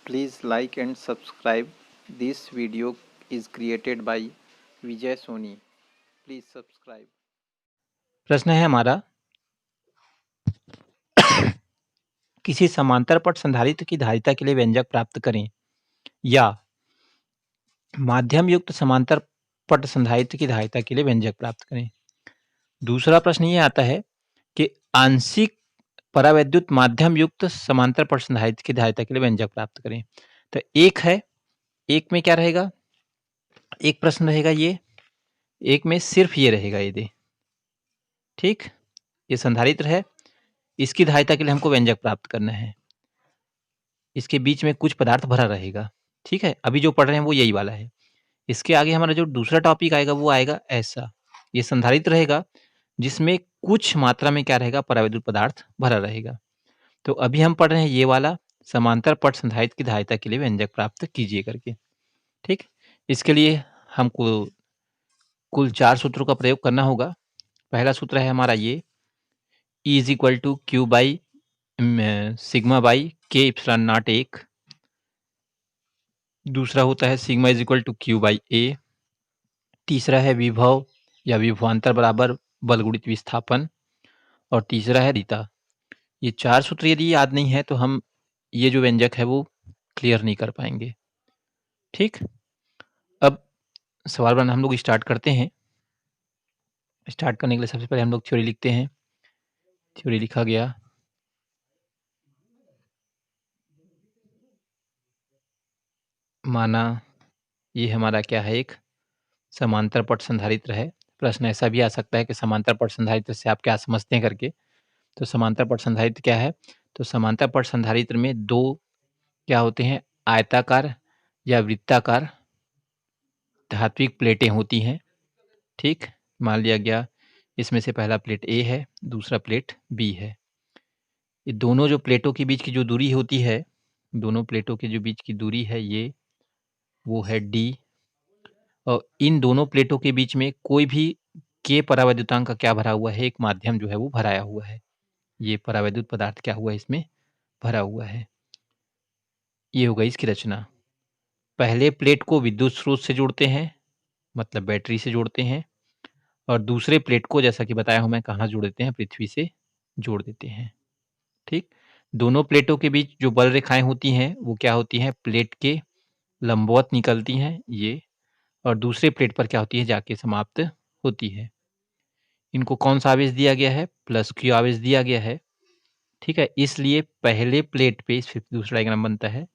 Please like and subscribe. This video is created by Vijay Soni. Please subscribe. प्रश्न है हमारा किसी समांतर पट संधारित्र की धारिता के लिए व्यंजक प्राप्त करें या माध्यम युक्त समांतर पट संधारित्र की धारिता के लिए व्यंजक प्राप्त करें। दूसरा प्रश्न ये आता है कि आंशिक परावैद्युत माध्यम युक्त समांतर पट संधारित्र की धारिता के लिए व्यंजक प्राप्त करें। तो एक है, एक में क्या रहेगा, एक प्रश्न रहेगा ये, एक में सिर्फ ये रहेगा यदि, ठीक, ये संधारित्र है, इसकी धारिता के लिए हमको व्यंजक प्राप्त करना है, इसके बीच में कुछ पदार्थ भरा रहेगा, ठीक है। अभी जो पढ़ रहे हैं वो यही वाला है। इसके आगे हमारा जो दूसरा टॉपिक आएगा वो आएगा ऐसा, ये संधारित्र रहेगा जिसमें कुछ मात्रा में क्या रहेगा, परावैद्युत पदार्थ भरा रहेगा। तो अभी हम पढ़ रहे हैं ये वाला समांतर पट संधारित्र की धारिता के लिए व्यंजक प्राप्त कीजिए करके, ठीक। इसके लिए हमको कुल 4 सूत्रों का प्रयोग करना होगा। पहला सूत्र है हमारा ये, E is equal to q by sigma by k epsilon not 1। दूसरा होता है sigma is equal to q by a. तीसरा है विभव या विभवांतर बराबर बल गुणित विस्थापन। और तीसरा है रीता। ये 4 सूत्र यदि याद नहीं है तो हम ये जो व्यंजक है वो क्लियर नहीं कर पाएंगे, ठीक। अब सवाल बनाना हम लोग स्टार्ट करते हैं। स्टार्ट करने के लिए सबसे पहले हम लोग थ्योरी लिखते हैं। थ्योरी लिखा गया, माना ये हमारा क्या है, एक समांतर पट संधारित्र है। प्रश्न ऐसा भी आ सकता है कि समांतर पट संधारित्र से आप क्या समझते हैं करके। तो समांतर पट संधारित्र क्या है, तो समांतर पट संधारित्र में दो क्या होते हैं, आयताकार या वृत्ताकार धात्विक प्लेटें होती हैं, ठीक। मान लिया गया इसमें से पहला प्लेट ए है, दूसरा प्लेट बी है। ये दोनों जो प्लेटों के बीच की जो दूरी होती है, दोनों प्लेटों के जो बीच की दूरी है ये, वो है डी। और इन दोनों प्लेटों के बीच में कोई भी के परावैद्युतांक का क्या भरा हुआ है, एक माध्यम जो है वो भराया हुआ है। ये परावैद्युत पदार्थ क्या हुआ है, इसमें भरा हुआ है। ये हो गई इसकी रचना। पहले प्लेट को विद्युत स्रोत से जोड़ते हैं, मतलब बैटरी से जोड़ते हैं, और दूसरे प्लेट को जैसा कि बताया हूं मैं कहाँ जोड़ देते हैं, पृथ्वी से जोड़ देते हैं, ठीक। दोनों प्लेटों के बीच जो बल रेखाएं होती हैं वो क्या होती हैं, प्लेट के लंबवत निकलती हैं ये, और दूसरे प्लेट पर क्या होती है, जाके समाप्त होती है। इनको कौन सा आवेश दिया गया है, प्लस क्यू आवेश दिया गया है, ठीक है। इसलिए पहले प्लेट पे, इस दूसरा डायग्राम बनता है,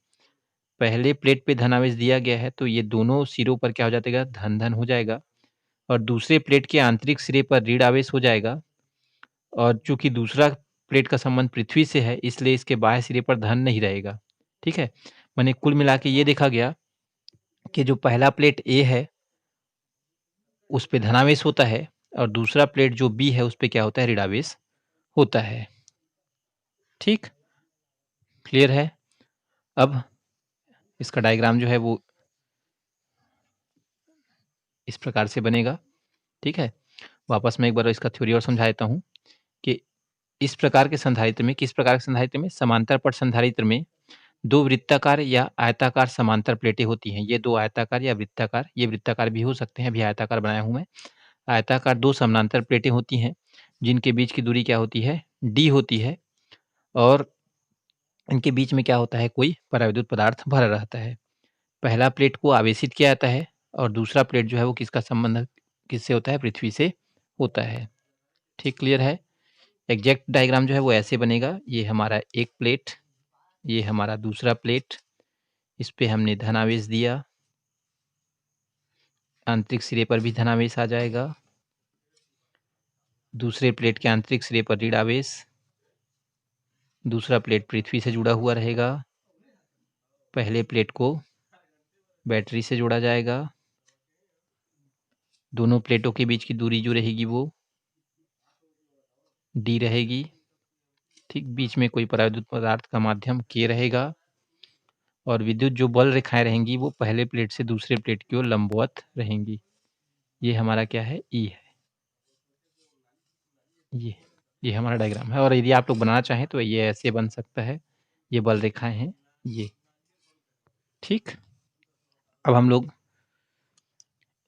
पहले प्लेट पे धनावेश दिया गया है तो ये दोनों सिरों पर क्या हो जाएगा, धन धन हो जाएगा, और दूसरे प्लेट के आंतरिक सिरे पर ऋण आवेश हो जाएगा। और चूंकि दूसरा प्लेट का संबंध पृथ्वी से है इसलिए इसके बाह्य सिरे पर धन नहीं रहेगा, ठीक है। माने कुल मिला के ये देखा गया कि जो पहला प्लेट ए है उस पे धनावेश होता है, और दूसरा प्लेट जो बी है उस पे क्या होता है, ऋणावेश होता है, ठीक। क्लियर है। अब इसका डायग्राम जो है वो इस प्रकार से बनेगा, ठीक है। वापस मैं एक बार इसका थ्योरी और समझा देता हूँ कि इस प्रकार के संधारित्र में, किस प्रकार के संधारित्र में, समांतर पट संधारित्र में दो वृत्ताकार या आयताकार समांतर प्लेटें होती हैं। ये दो आयताकार या वृत्ताकार, ये वृत्ताकार भी हो सकते हैं, अभी आयताकार बनाया हूं मैं। आयताकार दो समानांतर प्लेटें होती हैं जिनके बीच की दूरी क्या होती है, डी होती है, और इनके बीच में क्या होता है, कोई परावैद्युत पदार्थ भरा रहता है। पहला प्लेट को आवेशित किया जाता है और दूसरा प्लेट जो है वो किसका संबंध किससे होता है, पृथ्वी से होता है, ठीक। क्लियर है। एग्जैक्ट डायग्राम जो है वो ऐसे बनेगा, ये हमारा एक प्लेट, ये हमारा दूसरा प्लेट, इस पे हमने धनावेश दिया, आंतरिक सिरे पर भी धनावेश आ जाएगा, दूसरे प्लेट के आंतरिक सिरे पर ऋण आवेश, दूसरा प्लेट पृथ्वी से जुड़ा हुआ रहेगा, पहले प्लेट को बैटरी से जोड़ा जाएगा, दोनों प्लेटों के बीच की दूरी जो रहेगी वो डी रहेगी, ठीक। बीच में कोई परावैद्युत पदार्थ का माध्यम के रहेगा, और विद्युत जो बल रेखाएं रहेंगी वो पहले प्लेट से दूसरे प्लेट की ओर लंबवत रहेंगी। ये हमारा क्या है, ई है। ये हमारा डायग्राम है, और यदि आप लोग बनाना चाहें तो ये ऐसे बन सकता है। ये बल रेखाएं हैं ये, ठीक, अब हम लोग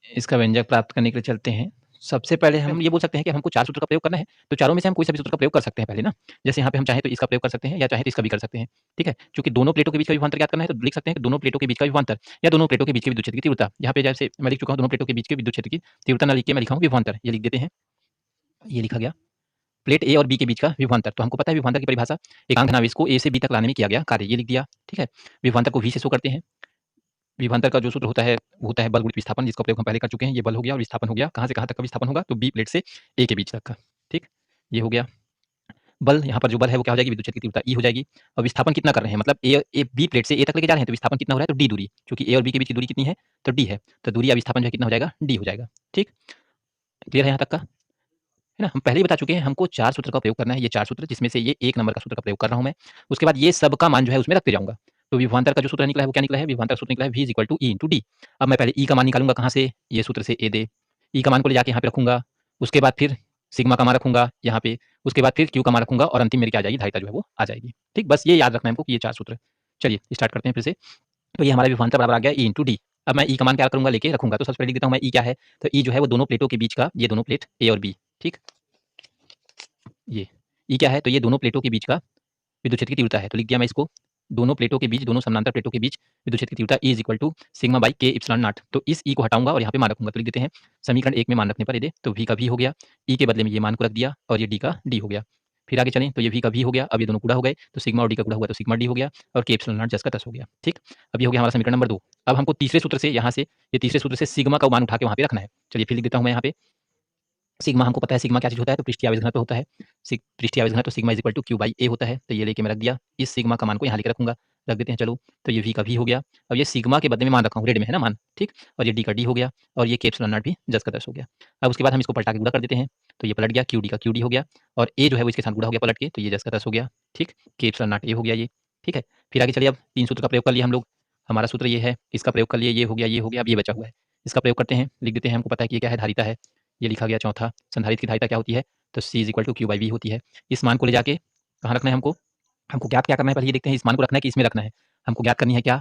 इसका व्यंजक प्राप्त करने के लिए चलते हैं। सबसे पहले हम ये बोल सकते हैं कि हमको 4 सूत्र का प्रयोग करना है, तो चारों में से हम कोई सा भी सूत्र का प्रयोग कर सकते हैं पहले ना। जैसे यहाँ पे हम चाहें तो इसका प्रयोग कर सकते हैं या चाहें तो इसका भी कर सकते हैं, ठीक है? चूँकि दोनों प्लेटों के बीच का विभवांतर ज्ञात करना है तो लिख सकते हैं कि दोनों प्लेटों के बीच का विभवांतर या दोनों प्लेटों के बीच के विद्युत क्षेत्र की तीव्रता। यहाँ पे जैसे मैं लिख चुका हूँ दोनों प्लेटों के बीच के विद्युत क्षेत्र की तीव्रता ना लिख के मैं लिखा हूँ विभवांतर, ये लिख देते हैं। ये लिखा गया। प्लेट ए और बी के बीच का विभवांतर, तो हमको पता है विभवांतर की परिभाषा, एकांक धनावेश को ए से बी तक लाने में किया गया कार्य, ये लिख दिया, ठीक है? विभवांतर को वी से शो करते हैं। विभवांतर का जो सूत्र होता है वो होता है बल गुणित विस्थापन, जिसका प्रयोग हम पहले कर चुके हैं। ये बल हो गया और विस्थापन हो गया। कहाँ से कहाँ तक का विस्थापन होगा? तो बी प्लेट से ए के बीच तक का, ठीक? ये हो गया। बल, यहाँ पर जो बल है वो क्या हो जाएगी? विद्युत क्षेत्र की तीव्रता ई हो जाएगी। और विस्थापन कितना कर रहे हैं? मतलब ए बी प्लेट से ए तक लेके जा रहे हैं तो विस्थापन कितना हो रहा है? तो डी दूरी, क्योंकि ए और बी के बीच की दूरी कितनी है? तो डी है। तो दूरी या विस्थापन जो है कितना हो जाएगा? डी हो जाएगा, ठीक? क्लियर है यहाँ तक का? है ना? हम पहले ही बता चुके हैं हमको 4 सूत्र का प्रयोग करना है, ये 4 सूत्र जिसमें से ये 1 नंबर का सूत्र का प्रयोग कर रहा हूँ मैं। उसके बाद ये सब का मान जो है उसमें रखते जाऊँगा। तो विभवांतर का जो सूत्र निकला है वो क्या निकला है? विभवांतर सूत्र निकला है V = E × D। अब मैं पहले E का मान निकालूँगा कहाँ से? ये सूत्र से ए दे। E का मान को ले जाके यहाँ पे रखूँगा, उसके बाद फिर सिग्मा का मान रखूँगा यहाँ पे, उसके बाद फिर Q का मान रखूँगा और अंतिम मेरी क्या आ जाएगी? धारिता जो है वो आ जाएगी। ठीक? बस ये याद रखना है हमको कि ये 4 सूत्र। चलिए स्टार्ट करते हैं फिर से। तो ये हमारा विभवांतर बराबर आ गया E × D। अब मैं E का मान क्या करूँगा? लेके रखूँगा। तो सबसे पहले लिख देता हूँ मैं E क्या है? तो E जो है वो दोनों प्लेटों के बीच का, ये दोनों प्लेट A और B, ठीक? ये ई क्या है? तो ये दोनों प्लेटों के बीच का विद्युत क्षेत्र की तीव्रता है। तो लिख दिया मैं इसको, दोनों प्लेटों के बीच, दोनों समानांतर प्लेटों के बीच विद्युत क्षेत्र की तीव्रता E = sigma by K epsilon not. तो इस E को हटाऊँगा और यहाँ पे मान रखूँगा। तो लिख देते हैं समीकरण 1 में मान रखने पर ये दे, तो V का V हो गया, E के बदले में ये मान को रख दिया और ये D का D हो गया। फिर आगे चलें तो ये V का V हो गया, अब ये दोनों गुणा हो गए, तो सिग्मा और D का गुणा हुआ तो सिग्मा D हो गया और K एप्सिलॉन नॉट 10 का 10 हो गया। ठीक? अब ये हो गया हमारा समीकरण नंबर 2। अब हमको तीसरे सूत्र से यहाँ से, ये तीसरे सूत्र से सिग्मा का मान उठा के वहाँ पे रखना है। चलिए फिर लिख देता हूँ मैं यहाँ पे, सिग्मा हमको पता है सिग्मा क्या चीज़ होता है? तो पृष्ठीय आवेश घनत्व होता है। पृष्ठीय आवेश घनत्व सिग्मा = Q/A होता है। तो ये लेके मैं रख दिया। इस सिग्मा का मान को यहाँ लेके रखूँगा। रख देते हैं चलो। तो ये V का V हो गया। अब ये सिग्मा के बदले में मान रखा हूँ, रेड में है ना मान, ठीक? और ये D का D हो गया और ये K एप्सिलॉन नॉट भी 10 का 10 हो गया। अब उसके बाद हम इसको पलटा के गुणा कर देते हैं। तो ये पलट गया, QD का QD हो गया और A जो है वो इसके साथ गुणा हो गया पलट के, तो ये 10 का 10 हो गया, ठीक? K एप्सिलॉन नॉट A हो गया ये, ठीक है? फिर आगे चलिए, अब 3 सूत्र का प्रयोग कर लिया हम लोग। हमारा सूत्र ये है, इसका प्रयोग कर लिए, ये हो गया, ये हो गया, अब ये बचा हुआ है। इसका प्रयोग करते हैं, लिख देते हैं, हमको पता है कि ये क्या है? धारिता है। ये लिखा गया चौथा, संधारित्र की धारिता क्या होती है? तो C = Q/V होती है। इस मान को ले जाके कहाँ रखना है हमको? हमको ज्ञात क्या करना है? पहले ये देखते हैं, इस मान को रखना है कि इसमें रखना है? हमको ज्ञात करनी है क्या?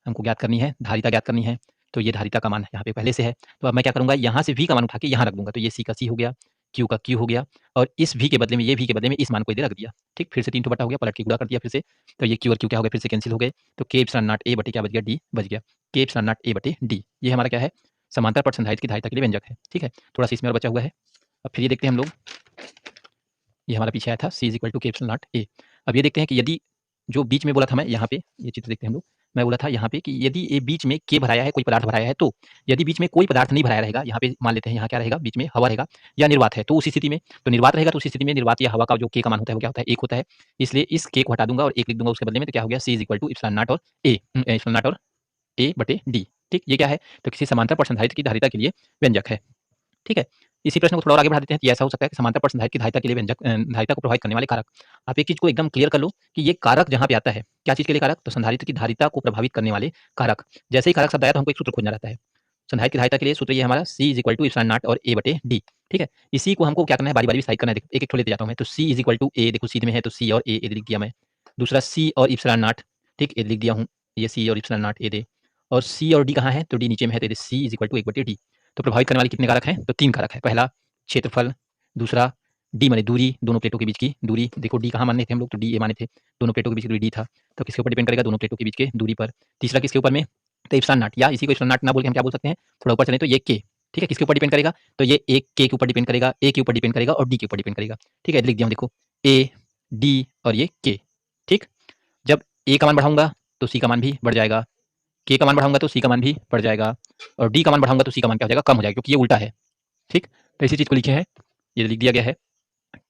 हमको ज्ञात करनी है धारिता, ज्ञात करनी है। तो ये धारिता का मान यहाँ पे पहले से है। तो अब मैं क्या करूँगा? यहाँ से V का मान उठा के यहाँ रख दूँगा। तो ये C का C हो गया, Q का Q हो गया और इस V के बदले में, ये V के बदले में इस मान को इधर रख दिया। ठीक? फिर से 3 बटा हो गया, पलट के गुणा कर दिया फिर से। तो ये Q और Q क्या हो गया? फिर से कैंसिल हो गए। तो K एप्सिलॉन नॉट A बटे क्या बच गया? D बच गया। K एप्सिलॉन नॉट A बटे D। ये हमारा क्या है? समांतर पट संधारित्र की धारिता के लिए व्यंजक है। ठीक है? थोड़ा-सा इसमें और बचा हुआ है। अब फिर ये देखते हैं हम लोग, ये हमारा पीछे आया था C = K epsilon not A। अब ये देखते हैं कि यदि जो बीच में बोला था मैं यहाँ पे, ये चित्र देखते हैं हम लोग, मैं बोला था यहाँ पे कि यदि ये बीच में K भराया है, कोई पदार्थ भराया है, तो यदि बीच में कोई पदार्थ नहीं भराया रहेगा, यहाँ पे मान लेते हैं, यहाँ क्या रहेगा? बीच में हवा रहेगा या निर्वात है, तो उस स्थिति में, तो निर्वात रहेगा तो उस स्थिति में निर्वात या हवा का जो K का मान होता है वो क्या होता है? 1 होता है। इसलिए इस K को हटा दूँगा और 1 लिख दूँगा उसके बदले में, तो क्या हो गया? C = एप्सिलॉन नॉट और A, एप्सिलॉन नॉट और A बटे D। ठीक? ये क्या है? तो किसी समांतर पट संधारित्र की धारिता के लिए व्यंजक है। ठीक है? इसी प्रश्न को थोड़ा और आगे बढ़ा देते हैं, तो ऐसा हो सकता है कि समांतर पट संधारित्र की धारिता के लिए व्यंजक, धारिता को प्रभावित करने वाले कारक। आप एक चीज़ को एकदम क्लियर कर लो कि ये कारक जहाँ पे आता है, क्या चीज़ के लिए कारक? तो संधारित्र की धारिता को प्रभावित करने वाले कारक। जैसे ही कारक शब्द आया तो हमको एक सूत्र खोजना रहता है। संधारित्र की धारिता के लिए सूत्र ये हमारा C = एप्सिलॉन नॉट और A बटे D। ठीक है? इसी को हमको क्या करना है? बारी-बारी विस्तारित करना है। देखो एक-एक ठो लेते जाता हूँ मैं। तो C = A, देखो सीध में है तो C और A लिख दिया मैं। दूसरा C और एप्सिलॉन नॉट, ठीक? ये लिख दिया हूँ। ये C और एप्सिलॉन नॉट A दे, और C और D कहाँ है? तो D नीचे में है, तो C = 1 बटे D। तो प्रभावित करने वाले कितने कारक हैं? तो 3 कारक हैं। पहला क्षेत्रफल, दूसरा D माने दूरी, दोनों प्लेटों के बीच की दूरी। देखो D कहाँ माने थे हम लोग? तो D A माने थे, दोनों प्लेटों के बीच की दूरी D था। तो किसके ऊपर डिपेंड करेगा? दोनों प्लेटों के बीच की दूरी पर। तीसरा किसके ऊपर में? तो एप्सिलॉन नॉट, या इसी को एप्सिलॉन नॉट ना बोल के हम क्या बोल सकते हैं? थोड़ा ऊपर चलें तो ये K, ठीक है? किसके ऊपर डिपेंड करेगा? तो ये एक K के ऊपर डिपेंड करेगा, A के ऊपर डिपेंड करेगा और D के ऊपर डिपेंड करेगा। ठीक है? लिख दिया हूँ देखो, A, D और ये K। ठीक? जब A का मान बढ़ाऊँगा तो C का मान भी बढ़ जाएगा, K का मान बढ़ाऊँगा तो C का मान भी बढ़ जाएगा और D का मान बढ़ाऊँगा तो C का मान क्या हो जाएगा? कम हो जाएगा, क्योंकि ये उल्टा है। ठीक? तो इसी चीज़ को लिखे हैं, ये लिख दिया गया है।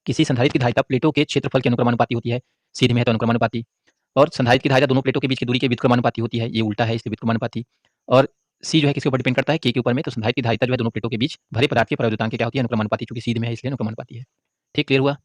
किसी संधारित्र की धारिता प्लेटों के क्षेत्रफल के अनुक्रमानुपाती होती है। सीध में है तो अनुक्रमानुपाती, और संधारित्र की धारिता दोनों प्लेटों के बीच की दूरी के व्युत्क्रमानुपाती होती है। ये उल्टा है, इसलिए व्युत्क्रमानुपाती। और C जो है किसके ऊपर डिपेंड करता है? K के ऊपर में। तो संधारित्र की धारिता जो है दोनों प्लेटों के बीच भरे पदार्थ के प्रयोज्यतांक के क्या होती है? अनुक्रमानुपाती। चूंकि सीध में है इसलिए अनुक्रमानुपाती है। ठीक? क्लियर हुआ?